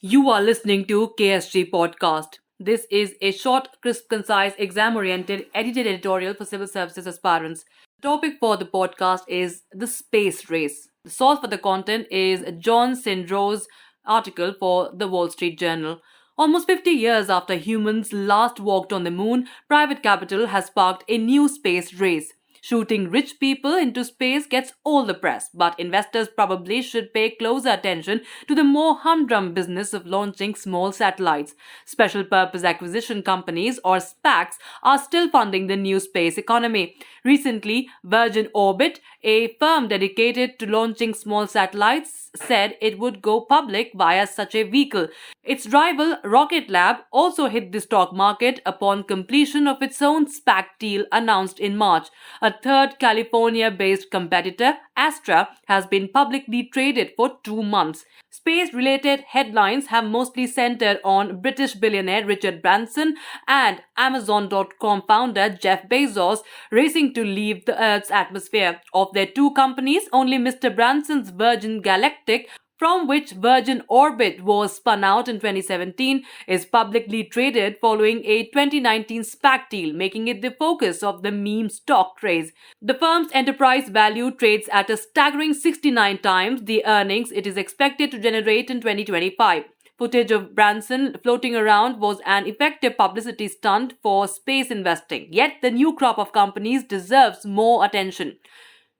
You are listening to KSG Podcast. This is a short, crisp, concise, exam-oriented, edited editorial for civil services aspirants. The topic for the podcast is the space race. The source for the content is John Sindro's article for the Wall Street Journal. Almost 50 years after humans last walked on the moon, private capital has sparked a new space race. Shooting rich people into space gets all the press, but investors probably should pay closer attention to the more humdrum business of launching small satellites. Special purpose acquisition companies, or SPACs, are still funding the new space economy. Recently, Virgin Orbit, a firm dedicated to launching small satellites, said it would go public via such a vehicle. Its rival, Rocket Lab, also hit the stock market upon completion of its own SPAC deal announced in March. A third California-based competitor, Astra, has been publicly traded for 2 months. Space-related headlines have mostly centered on British billionaire Richard Branson and Amazon.com founder Jeff Bezos racing to leave the Earth's atmosphere. Of their two companies, only Mr. Branson's Virgin Galactic, from which Virgin Orbit was spun out in 2017, is publicly traded following a 2019 SPAC deal, making it the focus of the meme stock craze. The firm's enterprise value trades at a staggering 69 times the earnings it is expected to generate in 2025. Footage of Branson floating around was an effective publicity stunt for space investing, yet the new crop of companies deserves more attention.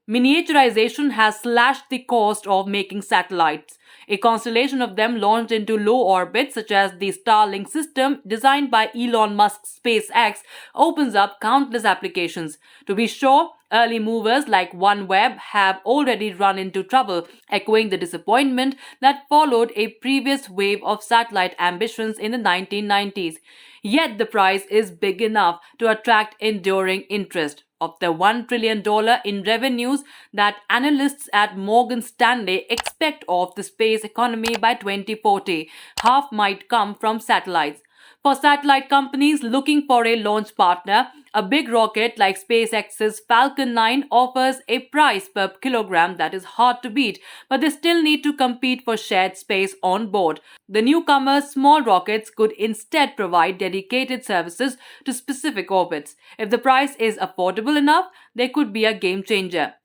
Miniaturization has slashed the cost of making satellites. A constellation of them launched into low orbit, such as the Starlink system designed by Elon Musk's SpaceX, opens up countless applications. To be sure, early movers like OneWeb have already run into trouble, echoing the disappointment that followed a previous wave of satellite ambitions in the 1990s. Yet the prize is big enough to attract enduring interest. Of the $1 trillion in revenues that analysts at Morgan Stanley expect of the space economy by 2040, half might come from satellites. For satellite companies looking for a launch partner, a big rocket like SpaceX's Falcon 9 offers a price per kilogram that is hard to beat, but they still need to compete for shared space on board. The newcomers' small rockets could instead provide dedicated services to specific orbits. If the price is affordable enough, they could be a game changer.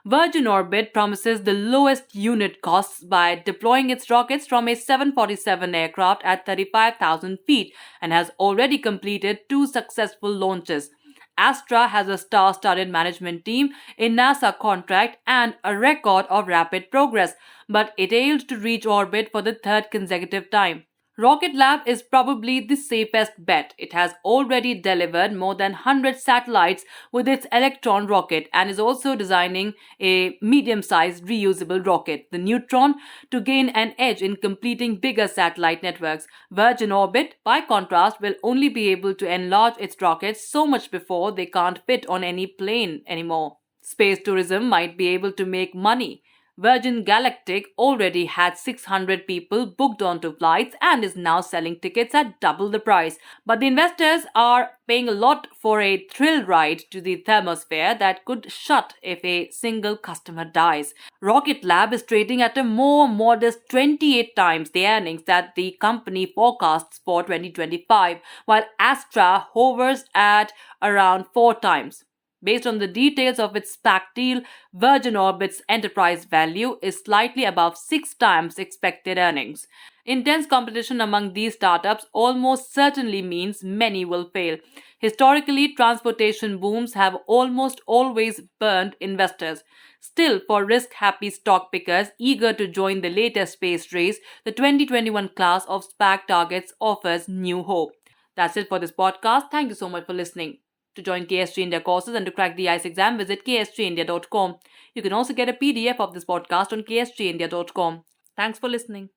Virgin Orbit promises the lowest unit costs by deploying its rockets from a 747 aircraft at 35,000 feet and has already completed 2 successful launches. Astra has a star-studded management team, a NASA contract, and a record of rapid progress, but it failed to reach orbit for the third consecutive time. Rocket Lab is probably the safest bet. It has already delivered more than 100 satellites with its Electron rocket and is also designing a medium-sized reusable rocket, the Neutron, to gain an edge in completing bigger satellite networks. Virgin Orbit, by contrast, will only be able to enlarge its rockets so much before they can't fit on any plane anymore. Space tourism might be able to make money. Virgin Galactic already had 600 people booked onto flights and is now selling tickets at double the price. But the investors are paying a lot for a thrill ride to the thermosphere that could shut if a single customer dies. Rocket Lab is trading at a more modest 28 times the earnings that the company forecasts for 2025, while Astra hovers at around 4 times. Based on the details of its SPAC deal, Virgin Orbit's enterprise value is slightly above 6 times expected earnings. Intense competition among these startups almost certainly means many will fail. Historically, transportation booms have almost always burned investors. Still, for risk-happy stock pickers eager to join the latest space race, the 2021 class of SPAC targets offers new hope. That's it for this podcast. Thank you so much for listening. To join KSG India courses and to crack the ICE exam, visit ksgindia.com. You can also get a PDF of this podcast on ksgindia.com. Thanks for listening.